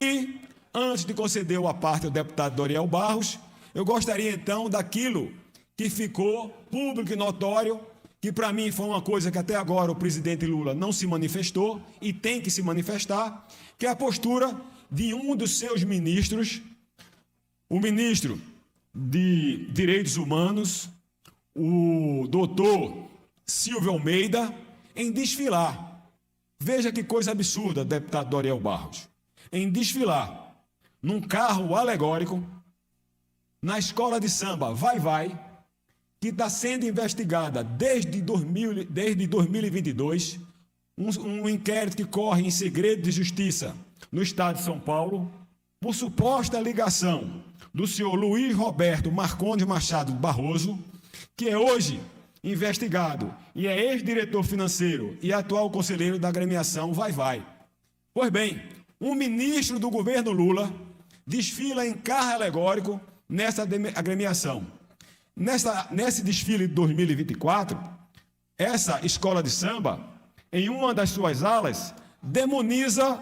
E, antes de conceder a parte ao deputado Doriel Barros, eu gostaria então daquilo que ficou público e notório, que para mim foi uma coisa que até agora o presidente Lula não se manifestou e tem que se manifestar, que é a postura de um dos seus ministros, o ministro de Direitos Humanos, o doutor Silvio Almeida, em desfilar. Veja que coisa absurda, deputado Doriel Barros. Em desfilar num carro alegórico na escola de samba Vai, que está sendo investigada desde 2022, um inquérito que corre em segredo de justiça no estado de São Paulo, por suposta ligação do senhor Luiz Roberto Marcondes Machado Barroso, que é hoje investigado e é ex-diretor financeiro e atual conselheiro da agremiação Vai. Pois bem, um ministro do governo Lula desfila em carro alegórico nessa agremiação. Nesse desfile de 2024, essa escola de samba, em uma das suas alas, demoniza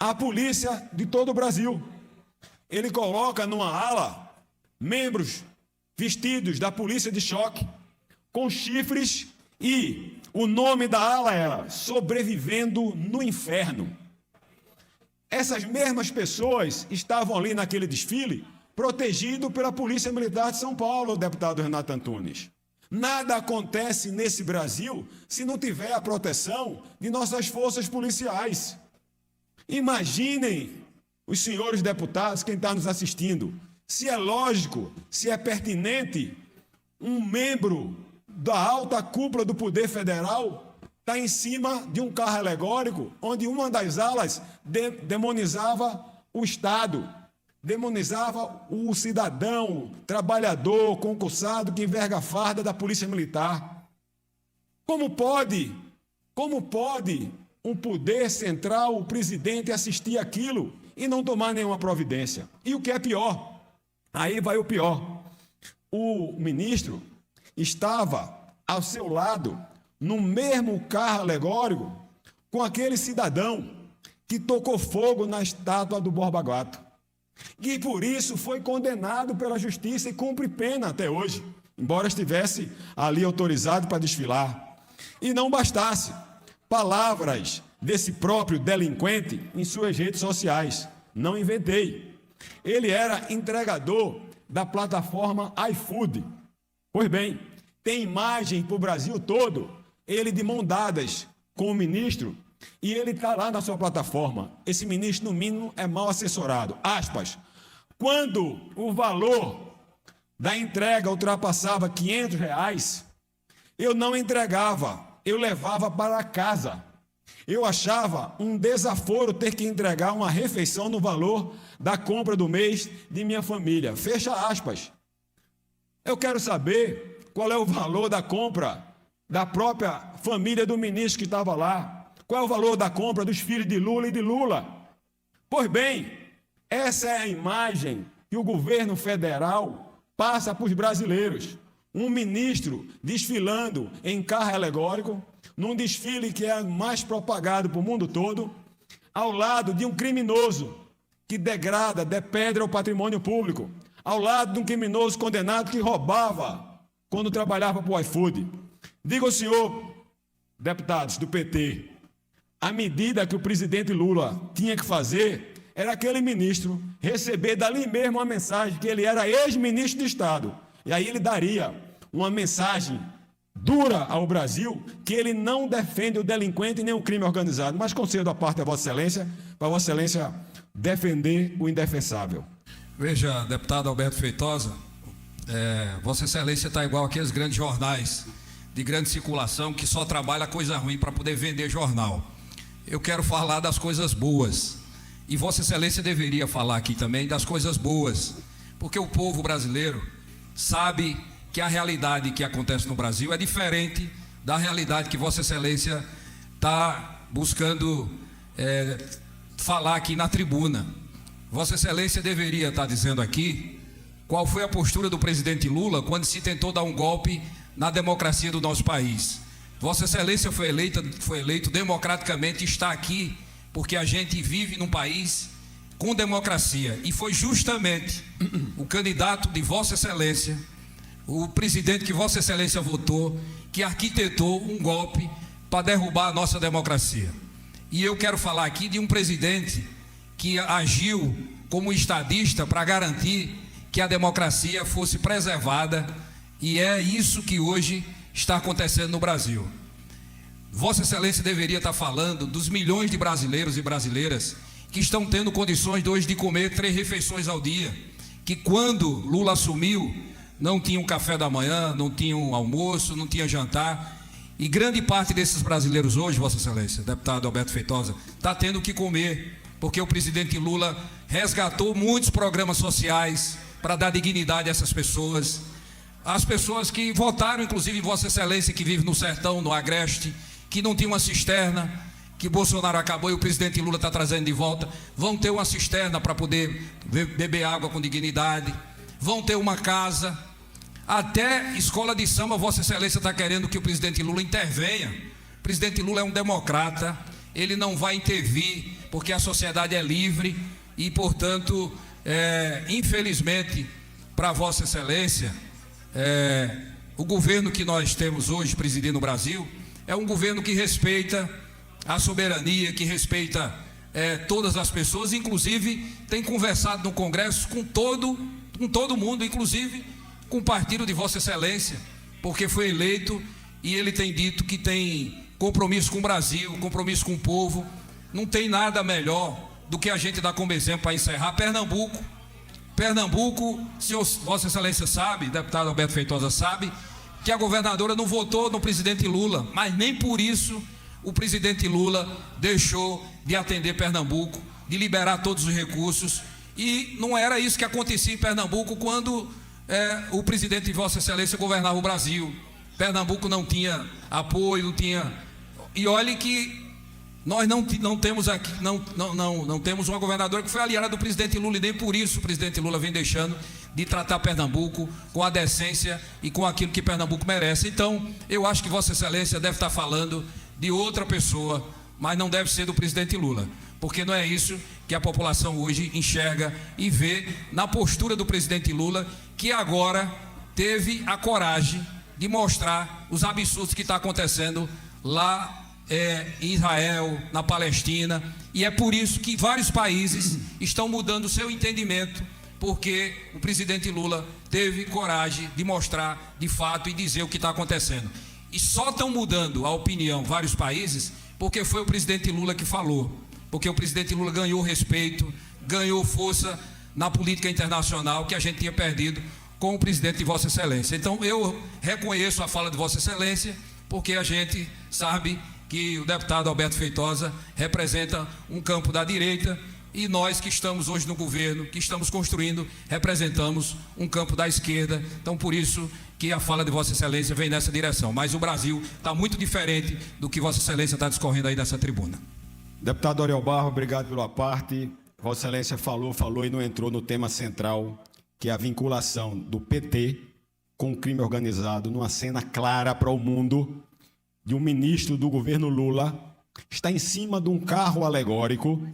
a polícia de todo o Brasil. Ele coloca numa ala membros vestidos da polícia de choque, com chifres, e o nome da ala era Sobrevivendo no Inferno. Essas mesmas pessoas estavam ali naquele desfile, protegido pela Polícia Militar de São Paulo, deputado Renato Antunes. Nada acontece nesse Brasil se não tiver a proteção de nossas forças policiais. Imaginem, os senhores deputados, quem está nos assistindo, se é lógico, se é pertinente, um membro da alta cúpula do Poder Federal está em cima de um carro alegórico, onde uma das alas demonizava o Estado, demonizava o cidadão, trabalhador, concursado que enverga a farda da Polícia Militar. Como pode um poder central, o presidente, assistir aquilo e não tomar nenhuma providência? E o que é pior, aí vai o pior, o ministro estava ao seu lado, no mesmo carro alegórico, com aquele cidadão que tocou fogo na estátua do Borba Gato, e por isso foi condenado pela justiça e cumpre pena até hoje, embora estivesse ali autorizado para desfilar. E não bastasse, palavras desse próprio delinquente em suas redes sociais. Não inventei. Ele era entregador da plataforma iFood. Pois bem, tem imagem para o Brasil todo, ele de mão dadas com o ministro, e ele está lá na sua plataforma. Esse ministro, no mínimo, é mal assessorado. Aspas. Quando o valor da entrega ultrapassava R$500, eu não entregava, eu levava para casa. Eu achava um desaforo ter que entregar uma refeição no valor da compra do mês de minha família. Fecha aspas. Eu quero saber qual é o valor da compra da própria família do ministro que estava lá. Qual é o valor da compra dos filhos de Lula e de Lula? Pois bem, essa é a imagem que o governo federal passa para os brasileiros. Um ministro desfilando em carro alegórico, num desfile que é mais propagado para o mundo todo, ao lado de um criminoso que degrada, depedra o patrimônio público, ao lado de um criminoso condenado que roubava quando trabalhava para o iFood. Diga ao senhor, deputados do PT, a medida que o presidente Lula tinha que fazer era aquele ministro receber dali mesmo uma mensagem que ele era ex-ministro de Estado. E aí ele daria uma mensagem dura ao Brasil que ele não defende o delinquente nem o crime organizado. Mas concedo a parte da Vossa Excelência, para Vossa Excelência defender o indefensável. Veja, deputado Alberto Feitosa, Vossa Excelência está igual aqueles grandes jornais de grande circulação que só trabalha coisa ruim para poder vender jornal. Eu quero falar das coisas boas, e Vossa Excelência deveria falar aqui também das coisas boas, porque o povo brasileiro sabe que a realidade que acontece no Brasil é diferente da realidade que Vossa Excelência está buscando falar aqui na tribuna. Vossa Excelência deveria estar dizendo aqui qual foi a postura do presidente Lula quando se tentou dar um golpe na democracia do nosso país. Vossa Excelência foi eleito democraticamente e está aqui porque a gente vive num país com democracia. E foi justamente o candidato de Vossa Excelência, o presidente que Vossa Excelência votou, que arquitetou um golpe para derrubar a nossa democracia. E eu quero falar aqui de um presidente que agiu como estadista para garantir que a democracia fosse preservada, e é isso que hoje está acontecendo no Brasil. Vossa Excelência deveria estar falando dos milhões de brasileiros e brasileiras que estão tendo condições de hoje de comer 3 refeições ao dia, que quando Lula assumiu não tinha um café da manhã, não tinha um almoço, não tinha jantar, e grande parte desses brasileiros hoje, Vossa Excelência, deputado Alberto Feitosa, está tendo que comer, porque o presidente Lula resgatou muitos programas sociais para dar dignidade a essas pessoas, as pessoas que votaram, inclusive Vossa Excelência, que vive no sertão, no Agreste, que não tinha uma cisterna, que Bolsonaro acabou e o presidente Lula está trazendo de volta, vão ter uma cisterna para poder beber água com dignidade, vão ter uma casa, até escola de samba. Vossa Excelência está querendo que o presidente Lula intervenha. O presidente Lula é um democrata, ele não vai intervir, porque a sociedade é livre e, portanto, infelizmente, para Vossa Excelência, o governo que nós temos hoje presidindo o Brasil é um governo que respeita a soberania, que respeita todas as pessoas, inclusive tem conversado no Congresso com todo mundo, inclusive com o partido de Vossa Excelência, porque foi eleito e ele tem dito que tem compromisso com o Brasil, compromisso com o povo. Não tem nada melhor do que a gente dar como exemplo para encerrar. Pernambuco, se Vossa Excelência sabe, deputado Alberto Feitosa sabe, que a governadora não votou no presidente Lula, mas nem por isso o presidente Lula deixou de atender Pernambuco, de liberar todos os recursos, e não era isso que acontecia em Pernambuco quando o presidente de Vossa Excelência governava o Brasil. Pernambuco não tinha apoio, não tinha... E olhe que nós não temos aqui, não temos uma governadora que foi aliada do presidente Lula, e nem por isso o presidente Lula vem deixando de tratar Pernambuco com a decência e com aquilo que Pernambuco merece. Então, eu acho que Vossa Excelência deve estar falando de outra pessoa, mas não deve ser do presidente Lula, porque não é isso que a população hoje enxerga e vê na postura do presidente Lula, que agora teve a coragem de mostrar os absurdos que está acontecendo lá em Israel, na Palestina, e é por isso que vários países estão mudando o seu entendimento, porque o presidente Lula teve coragem de mostrar de fato e dizer o que está acontecendo. E só estão mudando a opinião vários países porque foi o presidente Lula que falou, porque o presidente Lula ganhou respeito, ganhou força na política internacional que a gente tinha perdido com o presidente de Vossa Excelência. Então eu reconheço a fala de Vossa Excelência, porque a gente sabe que o deputado Alberto Feitosa representa um campo da direita, e nós que estamos hoje no governo, que estamos construindo, representamos um campo da esquerda. Então, por isso que a fala de Vossa Excelência vem nessa direção. Mas o Brasil está muito diferente do que Vossa Excelência está discorrendo aí nessa tribuna. Deputado Oriol Barro, obrigado pela parte. Vossa Excelência falou e não entrou no tema central, que é a vinculação do PT com o crime organizado, numa cena clara para o mundo, de um ministro do governo Lula está em cima de um carro alegórico,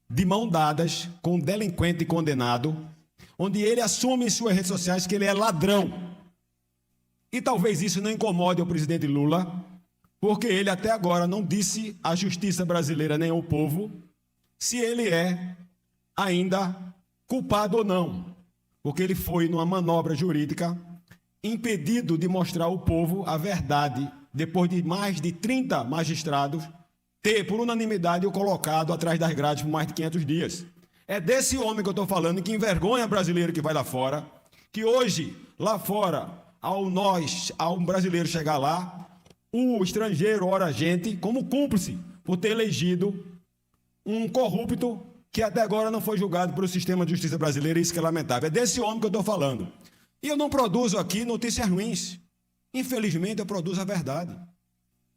de mão dadas com um delinquente condenado, onde ele assume em suas redes sociais que ele é ladrão. E talvez isso não incomode o presidente Lula, porque ele até agora não disse à justiça brasileira nem ao povo se ele é ainda culpado ou não, porque ele foi numa manobra jurídica impedido de mostrar ao povo a verdade, depois de mais de 30 magistrados ter, por unanimidade, o colocado atrás das grades por mais de 500 dias. É desse homem que eu estou falando, que envergonha brasileiro que vai lá fora, que hoje, lá fora, ao um brasileiro chegar lá, o estrangeiro ora a gente como cúmplice por ter elegido um corrupto que até agora não foi julgado pelo sistema de justiça brasileiro, e isso que é lamentável. É desse homem que eu estou falando. E eu não produzo aqui notícias ruins. Infelizmente, eu produzo a verdade.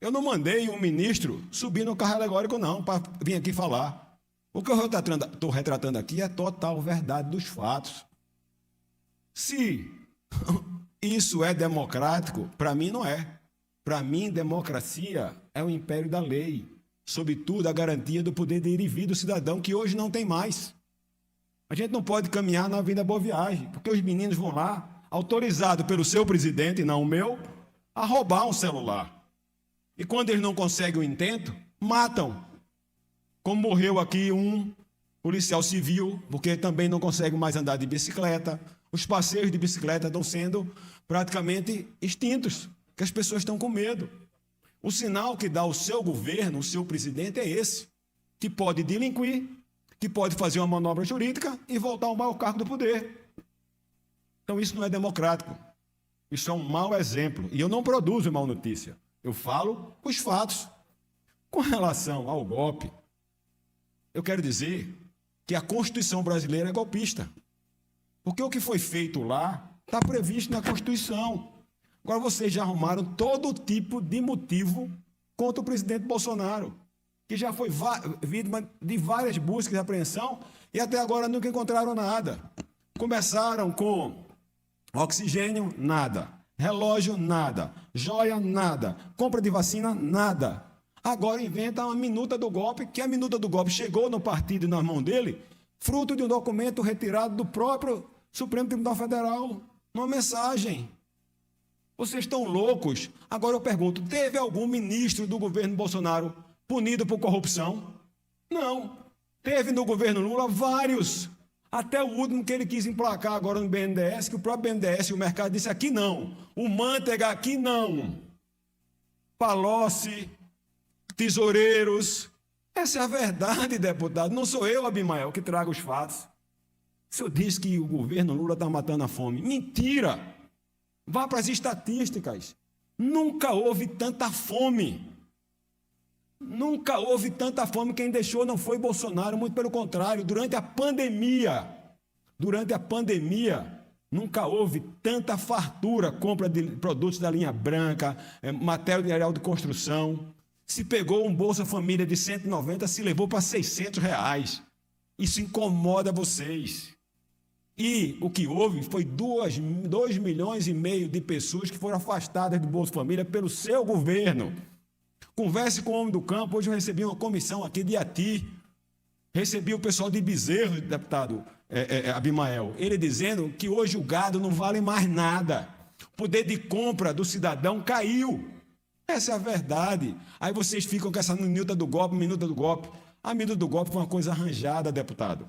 Eu não mandei um ministro subir no carro alegórico, não, para vir aqui falar. O que eu estou retratando aqui é total verdade dos fatos. Se isso é democrático, para mim não é. Para mim, democracia é o império da lei. Sobretudo, a garantia do poder de ir e vir do cidadão, que hoje não tem mais. A gente não pode caminhar na Avenida Boa Viagem, porque os meninos vão lá, autorizados pelo seu presidente, não o meu, a roubar um celular. E quando eles não conseguem o intento, matam. Como morreu aqui um policial civil, porque também não consegue mais andar de bicicleta. Os passeios de bicicleta estão sendo praticamente extintos, porque as pessoas estão com medo. O sinal que dá o seu governo, o seu presidente, é esse, que pode delinquir, que pode fazer uma manobra jurídica e voltar ao maior cargo do poder. Então isso não é democrático. Isso é um mau exemplo. E eu não produzo mal notícia. Eu falo os fatos. Com relação ao golpe, eu quero dizer que a Constituição brasileira é golpista. Porque o que foi feito lá está previsto na Constituição. Agora vocês já arrumaram todo tipo de motivo contra o presidente Bolsonaro, que já foi vítima de várias buscas de apreensão e até agora nunca encontraram nada. Começaram com oxigênio, nada. Relógio, nada. Joia, nada. Compra de vacina, nada. Agora inventa uma minuta do golpe, que a minuta do golpe chegou no partido e na mão dele, fruto de um documento retirado do próprio Supremo Tribunal Federal. Uma mensagem. Vocês estão loucos? Agora eu pergunto, teve algum ministro do governo Bolsonaro punido por corrupção? Não. Teve no governo Lula vários. Até o último que ele quis emplacar agora no BNDES, que o próprio BNDES e o mercado disse aqui não. O Manteiga aqui não. Palocci, tesoureiros. Essa é a verdade, deputado. Não sou eu, Abimael, que trago os fatos. O senhor diz que o governo Lula está matando a fome. Mentira! Vá para as estatísticas. Nunca houve tanta fome. Nunca houve tanta fome. Quem deixou não foi Bolsonaro, muito pelo contrário. Durante a pandemia, nunca houve tanta fartura, compra de produtos da linha branca, material de construção. Se pegou um Bolsa Família de 190, se levou para R$600. Isso incomoda vocês. E o que houve foi 2,5 milhões de pessoas que foram afastadas do Bolsa Família pelo seu governo. Converse com o homem do campo. Hoje eu recebi uma comissão aqui de Iati. Recebi o pessoal de Bezerro, deputado Abimael. Ele dizendo que hoje o gado não vale mais nada. O poder de compra do cidadão caiu. Essa é a verdade. Aí vocês ficam com essa minuta do golpe. A minuta do golpe foi uma coisa arranjada, deputado.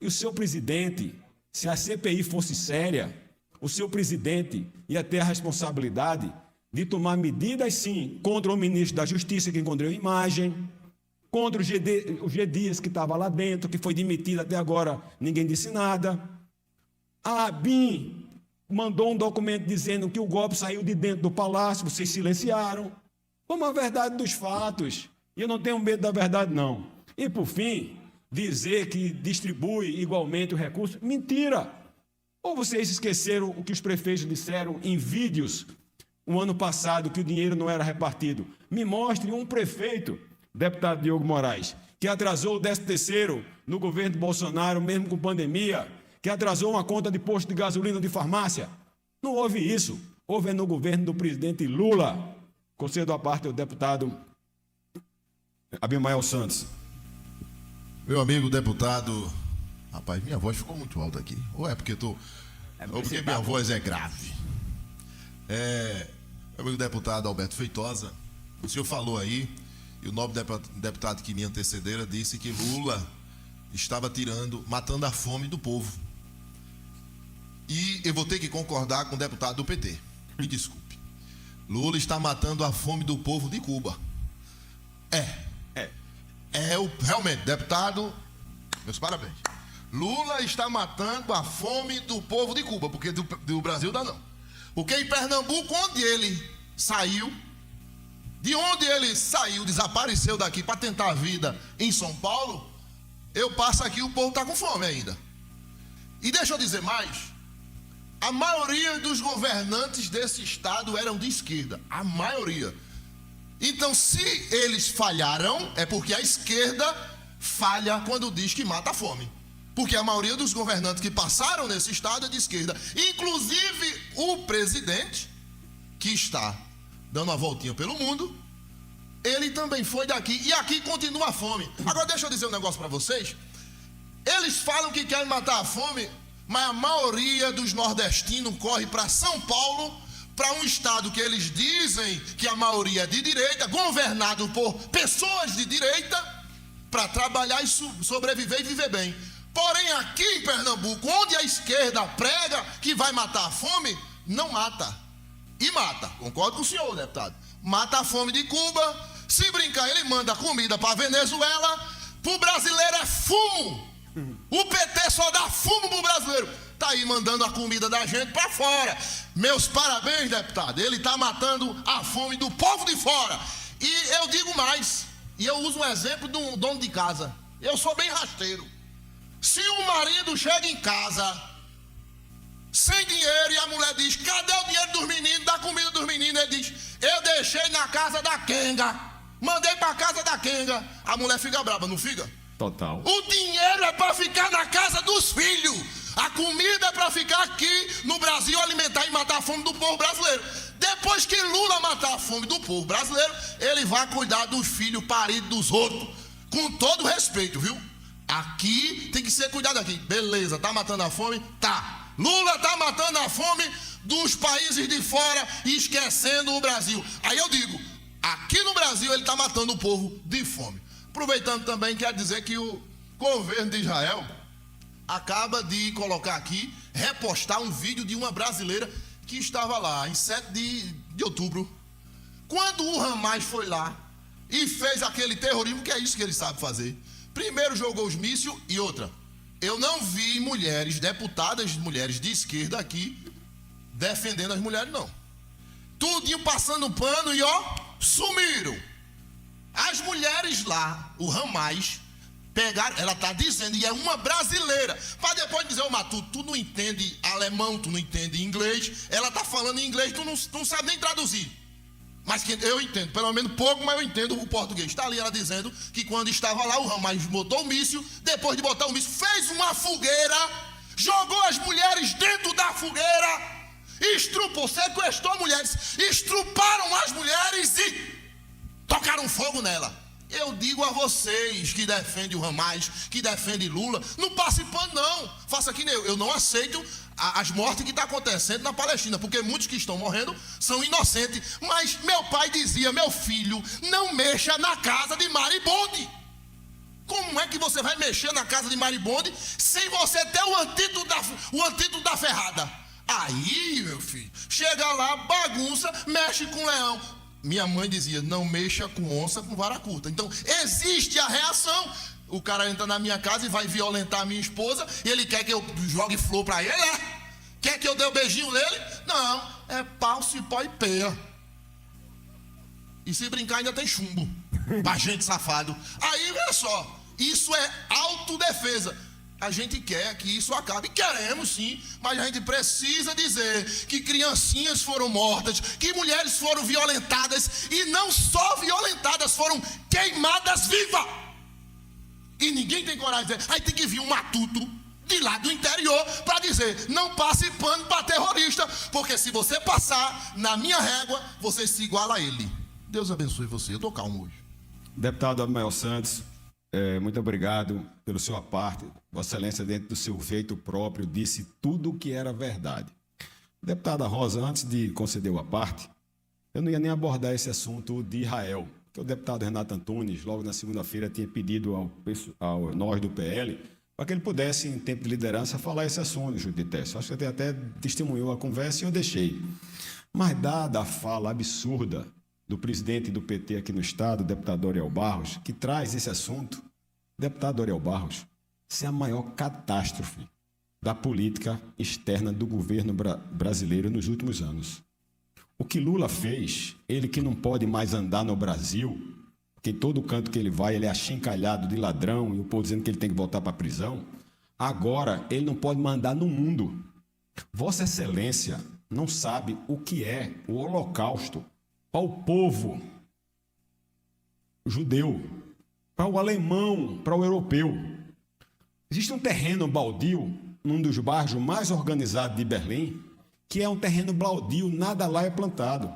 E o seu presidente, se a CPI fosse séria, o seu presidente ia ter a responsabilidade de tomar medidas, sim, contra o ministro da Justiça, que encontrou imagem, contra o G. Dias, que estava lá dentro, que foi demitido até agora, ninguém disse nada. A ABIN mandou um documento dizendo que o golpe saiu de dentro do palácio, vocês silenciaram. Vamos à verdade dos fatos. E eu não tenho medo da verdade, não. E, por fim, dizer que distribui igualmente o recurso, mentira. Ou vocês esqueceram o que os prefeitos disseram em vídeos o ano passado, que o dinheiro não era repartido? Me mostre um prefeito, deputado Diogo Moraes, que atrasou o 13º no governo Bolsonaro, mesmo com pandemia, que atrasou uma conta de posto de gasolina de farmácia. Não houve isso. Houve no governo do presidente Lula. Concedo a parte do deputado Abimael Santos. Meu amigo deputado... Rapaz, minha voz ficou muito alta aqui. Ou é porque minha voz é grave. Meu amigo deputado Alberto Feitosa, o senhor falou aí, e o nobre deputado que me antecedera disse que Lula estava matando a fome do povo. E eu vou ter que concordar com o deputado do PT. Me desculpe. Lula está matando a fome do povo de Cuba. Realmente, deputado, meus parabéns. Lula está matando a fome do povo de Cuba, porque do Brasil dá não. Porque em Pernambuco, de onde ele saiu, desapareceu daqui para tentar a vida em São Paulo, eu passo aqui, o povo está com fome ainda. E deixa eu dizer mais, a maioria dos governantes desse estado eram de esquerda, a maioria. Então, se eles falharam, é porque a esquerda falha quando diz que mata a fome. Porque a maioria dos governantes que passaram nesse estado é de esquerda. Inclusive o presidente, que está dando uma voltinha pelo mundo, ele também foi daqui. E aqui continua a fome. Agora deixa eu dizer um negócio para vocês. Eles falam que querem matar a fome, mas a maioria dos nordestinos corre para São Paulo, para um estado que eles dizem que a maioria é de direita, governado por pessoas de direita, para trabalhar e sobreviver e viver bem. Porém, aqui em Pernambuco, onde a esquerda prega que vai matar a fome, não mata. E mata, concordo com o senhor, deputado. Mata a fome de Cuba. Se brincar, ele manda comida para Venezuela. Para o brasileiro é fumo. O PT só dá fumo pro brasileiro. Tá aí mandando a comida da gente para fora. Meus parabéns, deputado. Ele tá matando a fome do povo de fora. E eu digo mais, e eu uso um exemplo de um dono de casa. Eu sou bem rasteiro. Se o marido chega em casa sem dinheiro e a mulher diz: cadê o dinheiro dos meninos, da comida dos meninos? Ele diz: eu deixei na casa da Kenga, mandei para casa da Kenga. A mulher fica brava, não fica? Total. O dinheiro é para ficar na casa dos filhos. A comida é para ficar aqui no Brasil, alimentar e matar a fome do povo brasileiro. Depois que Lula matar a fome do povo brasileiro, ele vai cuidar dos filhos paridos dos outros. Com todo respeito, viu? Aqui tem que ser cuidado aqui. Beleza, tá matando a fome? Tá. Lula tá matando a fome dos países de fora e esquecendo o Brasil. Aí eu digo, aqui no Brasil ele tá matando o povo de fome. Aproveitando também, quero dizer que o governo de Israel acaba de colocar aqui, repostar um vídeo de uma brasileira que estava lá em 7 de outubro. Quando o Hamas foi lá e fez aquele terrorismo, que é isso que ele sabe fazer. Primeiro jogou os mísseis e outra. Eu não vi mulheres, deputadas, mulheres de esquerda aqui, defendendo as mulheres, não. Tudinho passando pano e ó, sumiram. As mulheres lá, o Hamas, pegaram, ela está dizendo, e é uma brasileira, para depois dizer: ô Matuto, tu não entende alemão, tu não entende inglês, ela está falando em inglês, tu não sabe nem traduzir. Mas que eu entendo, pelo menos pouco, mas eu entendo o português. Está ali ela dizendo que quando estava lá, o Hamas botou o míssil, depois de botar o míssil, fez uma fogueira, jogou as mulheres dentro da fogueira, estrupou, sequestrou mulheres, estruparam as mulheres e tocaram fogo nela. Eu digo a vocês que defendem o Hamas, que defendem Lula, não passe pano não, faça que nem eu não aceito as mortes que estão acontecendo na Palestina, porque muitos que estão morrendo são inocentes, mas meu pai dizia: meu filho, não mexa na casa de Maribonde. Como é que você vai mexer na casa de Maribonde sem você ter o antídoto da ferrada? Aí, meu filho, chega lá, bagunça, mexe com leão. Minha mãe dizia: não mexa com onça com vara curta. Então existe a reação. O cara entra na minha casa e vai violentar a minha esposa, e ele quer que eu jogue flor pra ele, Quer que eu dê um beijinho nele? Não, é pau, cipó e peia. E se brincar ainda tem chumbo. Pra gente safado. Aí, olha só, isso é autodefesa. A gente quer que isso acabe, queremos sim, mas a gente precisa dizer que criancinhas foram mortas, que mulheres foram violentadas, e não só violentadas, foram queimadas vivas. E ninguém tem coragem de dizer. Aí tem que vir um Matuto de lá do interior para dizer: não passe pano para terrorista, porque se você passar na minha régua, você se iguala a ele. Deus abençoe você, eu estou calmo hoje. Deputado Abimael Santos, muito obrigado pelo seu aparte. Vossa Excelência, dentro do seu feito próprio, disse tudo o que era verdade. Deputada Rosa, antes de conceder o aparte, eu não ia nem abordar esse assunto de Israel, que o deputado Renato Antunes, logo na segunda-feira, tinha pedido ao nós do PL para que ele pudesse, em tempo de liderança, falar esse assunto, Judite Teste. Acho que ele até testemunhou a conversa e eu deixei. Mas, dada a fala absurda do presidente do PT aqui no Estado, o deputado Ariel Barros, que traz esse assunto, deputado Ariel Barros, isso é a maior catástrofe da política externa do governo brasileiro nos últimos anos. O que Lula fez, ele que não pode mais andar no Brasil, porque em todo canto que ele vai, ele é achincalhado de ladrão e o povo dizendo que ele tem que voltar para a prisão, agora ele não pode mandar no mundo. Vossa Excelência não sabe o que é o Holocausto para o povo judeu, para o alemão, para o europeu. Existe um terreno baldio, num dos bairros mais organizados de Berlim, que é um terreno baldio, nada lá é plantado.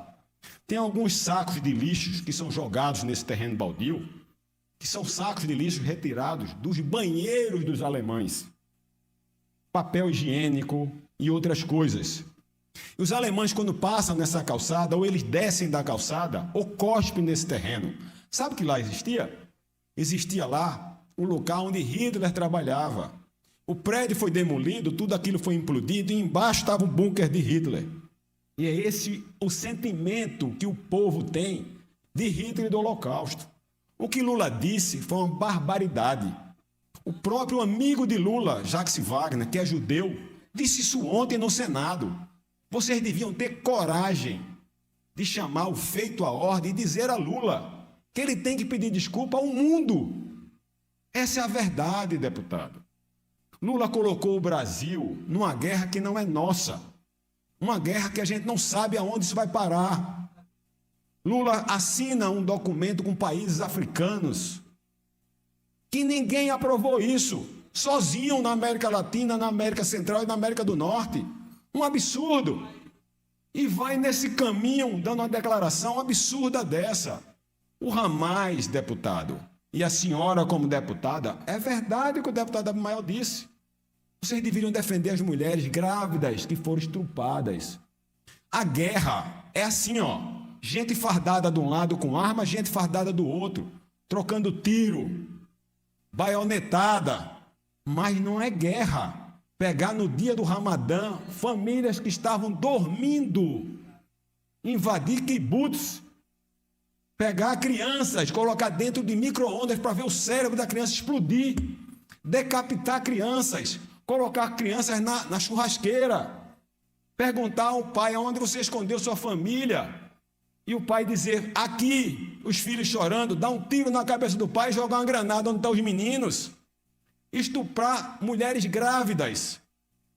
Tem alguns sacos de lixos que são jogados nesse terreno baldio, que são sacos de lixo retirados dos banheiros dos alemães. Papel higiênico e outras coisas. E os alemães, quando passam nessa calçada, ou eles descem da calçada, ou cospem nesse terreno. Sabe o que lá existia? Existia lá o local onde Hitler trabalhava. O prédio foi demolido, tudo aquilo foi implodido, e embaixo estava o bunker de Hitler. E é esse o sentimento que o povo tem de Hitler e do Holocausto. O que Lula disse foi uma barbaridade. O próprio amigo de Lula, Jacques Wagner, que é judeu, disse isso ontem no Senado. Vocês deviam ter coragem de chamar o feito à ordem e dizer a Lula que ele tem que pedir desculpa ao mundo. Essa é a verdade, deputado. Lula colocou o Brasil numa guerra que não é nossa. Uma guerra que a gente não sabe aonde isso vai parar. Lula assina um documento com países africanos que ninguém aprovou isso, sozinho na América Latina, na América Central e na América do Norte. Um absurdo. E vai nesse caminho dando uma declaração absurda dessa. O Hamas, deputado, e a senhora como deputada, é verdade o que o deputado Abimael disse. Vocês deveriam defender as mulheres grávidas que foram estupradas. A guerra é assim, ó. Gente fardada de um lado com arma, gente fardada do outro, trocando tiro, baionetada. Mas não é guerra. Pegar no dia do Ramadã, famílias que estavam dormindo, invadir kibbutz, pegar crianças, colocar dentro de micro-ondas para ver o cérebro da criança explodir, decapitar crianças, colocar crianças na churrasqueira, perguntar ao pai aonde você escondeu sua família, e o pai dizer, aqui, os filhos chorando, dar um tiro na cabeça do pai e jogar uma granada onde estão os meninos, estuprar mulheres grávidas,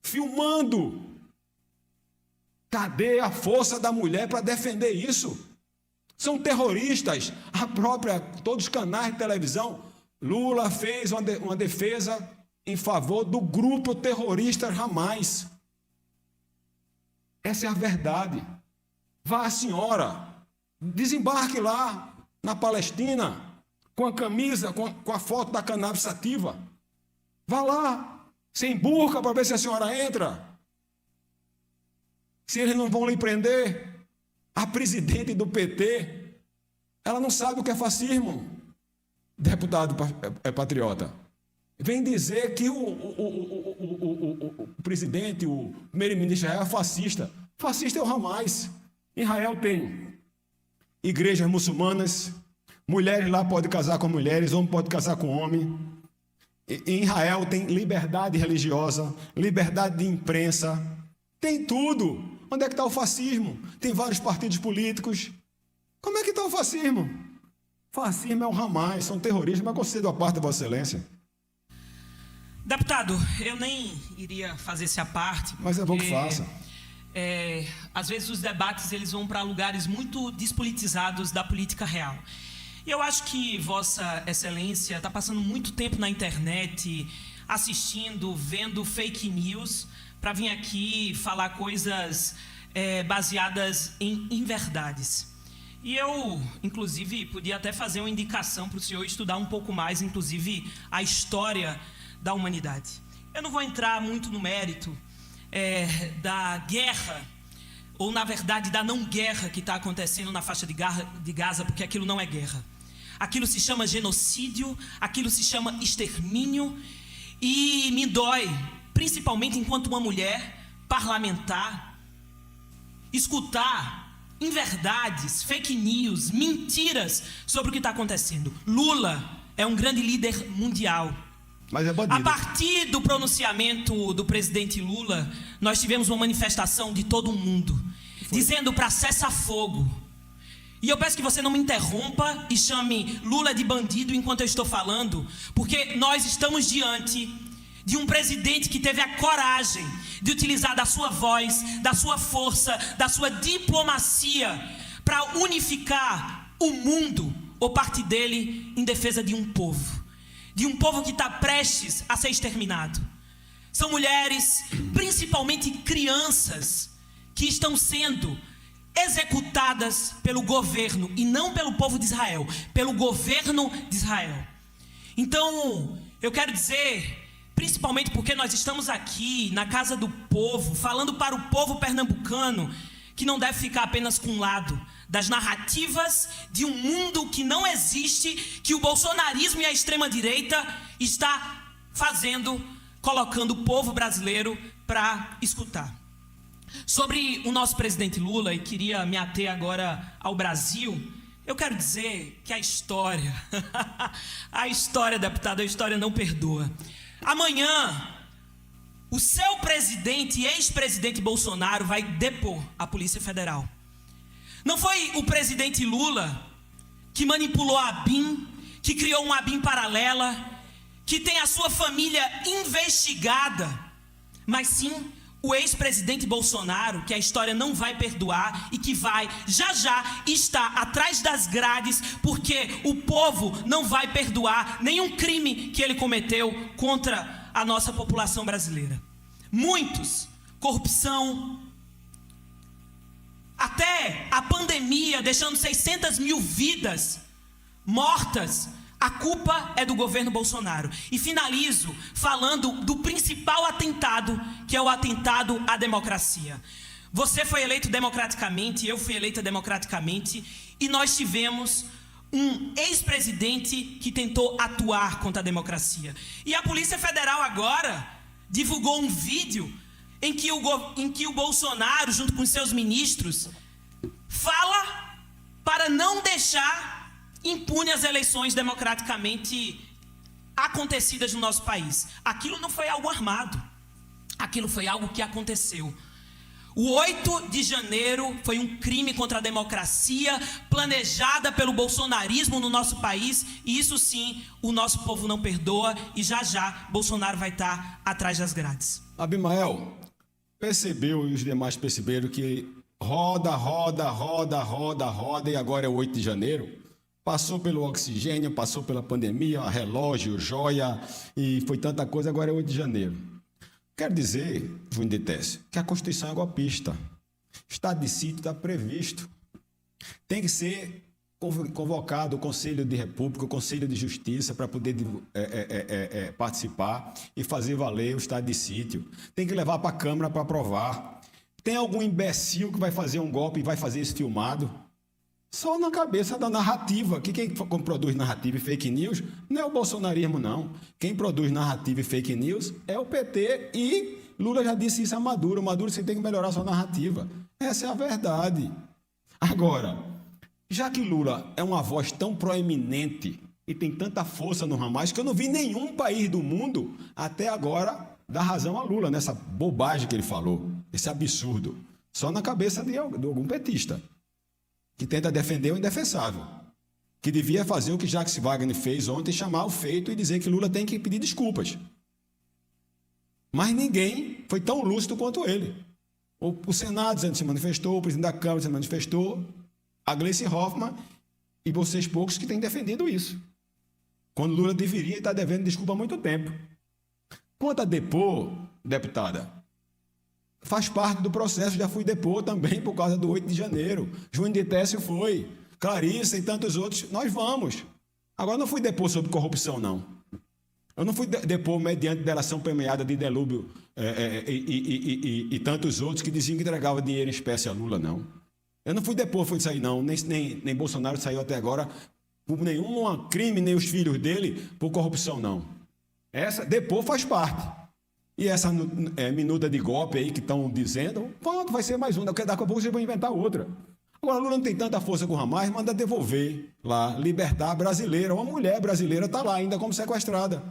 filmando. Cadê a força da mulher para defender isso? São terroristas. Todos os canais de televisão, Lula fez uma defesa em favor do grupo terrorista Hamas. Essa é a verdade. Vá a senhora, desembarque lá na Palestina, com a camisa, com a foto da cannabis sativa. Vá lá, sem burca, para ver se a senhora entra. Se eles não vão lhe prender. A presidente do PT, ela não sabe o que é fascismo. Deputado patriota. Vem dizer que o presidente, o primeiro-ministro é fascista. Fascista é o Hamas. Em Israel tem igrejas muçulmanas, mulheres lá podem casar com mulheres, homem pode casar com homem. Em Israel tem liberdade religiosa, liberdade de imprensa, tem tudo. Onde é que está o fascismo? Tem vários partidos políticos. Como é que está o fascismo? Fascismo é o Hamas, são terroristas, mas concedo a parte da Vossa Excelência. Deputado, eu nem iria fazer essa parte. Mas é bom que faça. Às vezes os debates eles vão para lugares muito despolitizados da política real. E eu acho que Vossa Excelência está passando muito tempo na internet, assistindo, vendo fake news, para vir aqui falar coisas baseadas em inverdades. E eu, inclusive, podia até fazer uma indicação para o senhor estudar um pouco mais, inclusive, a história da humanidade. Eu não vou entrar muito no mérito da guerra, ou na verdade da não guerra que está acontecendo na faixa de Gaza, porque aquilo não é guerra. Aquilo se chama genocídio, aquilo se chama extermínio, e me dói, principalmente enquanto uma mulher parlamentar, escutar inverdades, fake news, mentiras sobre o que está acontecendo. Lula é um grande líder mundial. Mas é bandido. A partir do pronunciamento do presidente Lula, nós tivemos uma manifestação de todo o mundo, dizendo para cessar fogo. E eu peço que você não me interrompa e chame Lula de bandido enquanto eu estou falando, porque nós estamos diante de um presidente que teve a coragem de utilizar da sua voz, da sua força, da sua diplomacia para unificar o mundo, ou parte dele, em defesa de um povo que está prestes a ser exterminado. São mulheres, principalmente crianças, que estão sendo executadas pelo governo, e não pelo povo de Israel, pelo governo de Israel. Então, eu quero dizer, principalmente porque nós estamos aqui na casa do povo, falando para o povo pernambucano, que não deve ficar apenas com um lado das narrativas de um mundo que não existe, que o bolsonarismo e a extrema-direita está fazendo, colocando o povo brasileiro para escutar. Sobre o nosso presidente Lula, e queria me ater agora ao Brasil, eu quero dizer que a história, deputado, a história não perdoa. Amanhã, o seu presidente e ex-presidente Bolsonaro vai depor a Polícia Federal. Não foi o presidente Lula que manipulou a ABIN, que criou uma ABIN paralela, que tem a sua família investigada, mas sim o ex-presidente Bolsonaro, que a história não vai perdoar e que vai, já estar atrás das grades, porque o povo não vai perdoar nenhum crime que ele cometeu contra a nossa população brasileira. Muitos, corrupção, até a pandemia, deixando 600 mil vidas mortas, a culpa é do governo Bolsonaro. E finalizo falando do principal atentado, que é o atentado à democracia. Você foi eleito democraticamente, eu fui eleita democraticamente, e nós tivemos um ex-presidente que tentou atuar contra a democracia. E a Polícia Federal agora divulgou um vídeo em que o Bolsonaro, junto com seus ministros, fala para não deixar impune as eleições democraticamente acontecidas no nosso país. Aquilo não foi algo armado. Aquilo foi algo que aconteceu. O 8 de janeiro foi um crime contra a democracia, planejada pelo bolsonarismo no nosso país, e isso sim, o nosso povo não perdoa, e já Bolsonaro vai estar atrás das grades. Abimael, percebeu e os demais perceberam que roda, e agora é o 8 de janeiro? Passou pelo oxigênio, passou pela pandemia, relógio, joia, e foi tanta coisa, agora é 8 de janeiro. Quero dizer, Júnior de Técio, que a Constituição é golpista. Estado de sítio está previsto. Tem que ser convocado o Conselho de República, o Conselho de Justiça, para poder participar e fazer valer o estado de sítio. Tem que levar para a Câmara para aprovar. Tem algum imbecil que vai fazer um golpe e vai fazer isso filmado? Só na cabeça da narrativa, que quem produz narrativa e fake news não é o bolsonarismo, não. Quem produz narrativa e fake news é o PT, e Lula já disse isso a Maduro. Maduro, você tem que melhorar sua narrativa. Essa é a verdade. Agora, já que Lula é uma voz tão proeminente e tem tanta força no Hamas, que eu não vi nenhum país do mundo até agora dar razão a Lula nessa bobagem que ele falou, esse absurdo. Só na cabeça de algum petista que tenta defender o indefensável, que devia fazer o que Jacques Wagner fez ontem, chamar o feito e dizer que Lula tem que pedir desculpas. Mas ninguém foi tão lúcido quanto ele. O Senado se manifestou, o presidente da Câmara se manifestou, a Gleice Hoffmann e vocês poucos que têm defendido isso. Quando Lula deveria estar devendo desculpa há muito tempo. Quanto a depor, deputada, faz parte do processo, já fui depor também por causa do 8 de janeiro. Júnior de Técio foi, Clarissa e tantos outros, nós vamos. Agora, não fui depor sobre corrupção, não. Eu não fui depor mediante delação premiada de Delúbio e tantos outros que diziam que entregavam dinheiro em espécie a Lula, não. Eu não fui depor, foi isso aí, não. Nem Bolsonaro saiu até agora por nenhum crime, nem os filhos dele por corrupção, não. Depor faz parte. E essa minuta de golpe aí que estão dizendo, pronto, vai ser mais uma, daqui a pouco vocês vão inventar outra. Agora, Lula não tem tanta força com o Hamas, manda devolver lá, libertar a brasileira, uma mulher brasileira está lá ainda como sequestrada.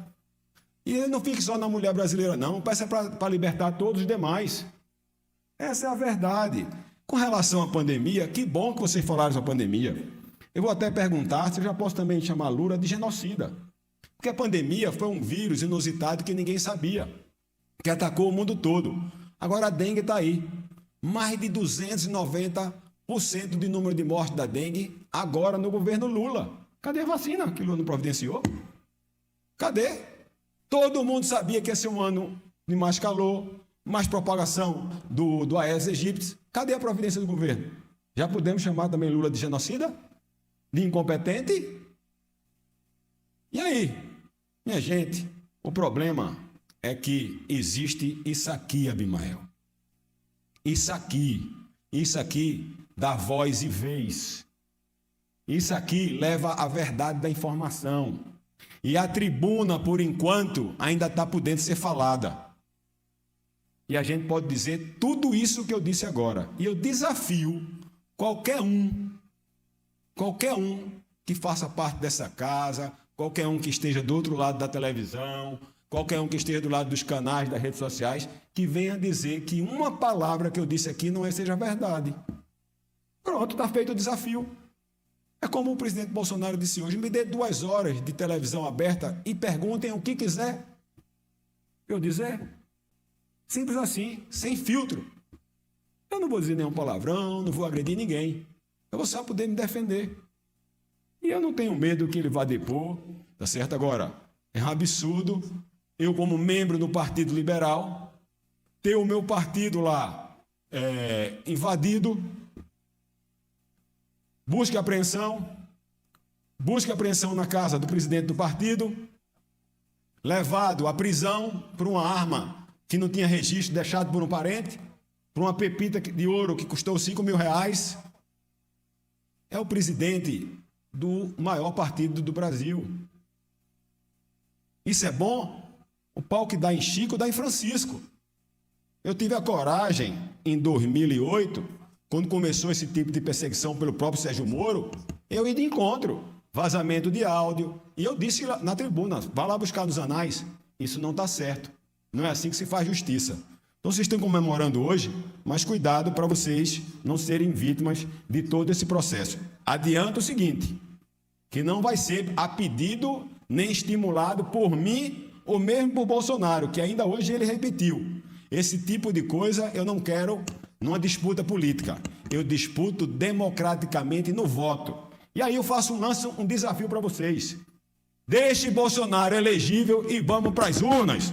E ele não fique só na mulher brasileira, não, peça para libertar todos os demais. Essa é a verdade. Com relação à pandemia, que bom que vocês falaram sobre a pandemia. Eu vou até perguntar se eu já posso também chamar Lula de genocida. Porque a pandemia foi um vírus inusitado que ninguém sabia, que atacou o mundo todo. Agora a dengue está aí. Mais de 290% de número de mortes da dengue agora no governo Lula. Cadê a vacina que Lula não providenciou? Cadê? Todo mundo sabia que ia ser um ano de mais calor, mais propagação do Aedes aegypti. Cadê a providência do governo? Já podemos chamar também Lula de genocida? De incompetente? E aí? Minha gente, o problema é que existe isso aqui, Abimael. Isso aqui dá voz e vez. Isso aqui leva a verdade da informação. E a tribuna, por enquanto, ainda está podendo ser falada. E a gente pode dizer tudo isso que eu disse agora. E eu desafio qualquer um que faça parte dessa casa, qualquer um que esteja do outro lado da televisão, qualquer um que esteja do lado dos canais, das redes sociais, que venha dizer que uma palavra que eu disse aqui não seja verdade. Pronto, está feito o desafio. É como o presidente Bolsonaro disse hoje: me dê 2 horas de televisão aberta e perguntem o que quiser. Eu dizer, simples assim, sem filtro. Eu não vou dizer nenhum palavrão, não vou agredir ninguém. Eu vou só poder me defender. E eu não tenho medo que ele vá depor, tá certo? Agora, é um absurdo eu, como membro do Partido Liberal, ter o meu partido lá invadido, busca e apreensão na casa do presidente do partido, levado à prisão por uma arma que não tinha registro, deixado por um parente, por uma pepita de ouro que custou R$5.000. É o presidente do maior partido do Brasil. Isso é bom? O pau que dá em Chico, dá em Francisco. Eu tive a coragem, em 2008, quando começou esse tipo de perseguição pelo próprio Sérgio Moro, eu ia de encontro, vazamento de áudio, e eu disse na tribuna: vá lá buscar nos anais, isso não está certo, não é assim que se faz justiça. Então vocês estão comemorando hoje, mas cuidado para vocês não serem vítimas de todo esse processo. Adianto o seguinte, que não vai ser a pedido nem estimulado por mim ou mesmo por Bolsonaro, que ainda hoje ele repetiu. Esse tipo de coisa eu não quero numa disputa política. Eu disputo democraticamente no voto. E aí eu lanço um desafio para vocês. Deixe Bolsonaro elegível e vamos para as urnas.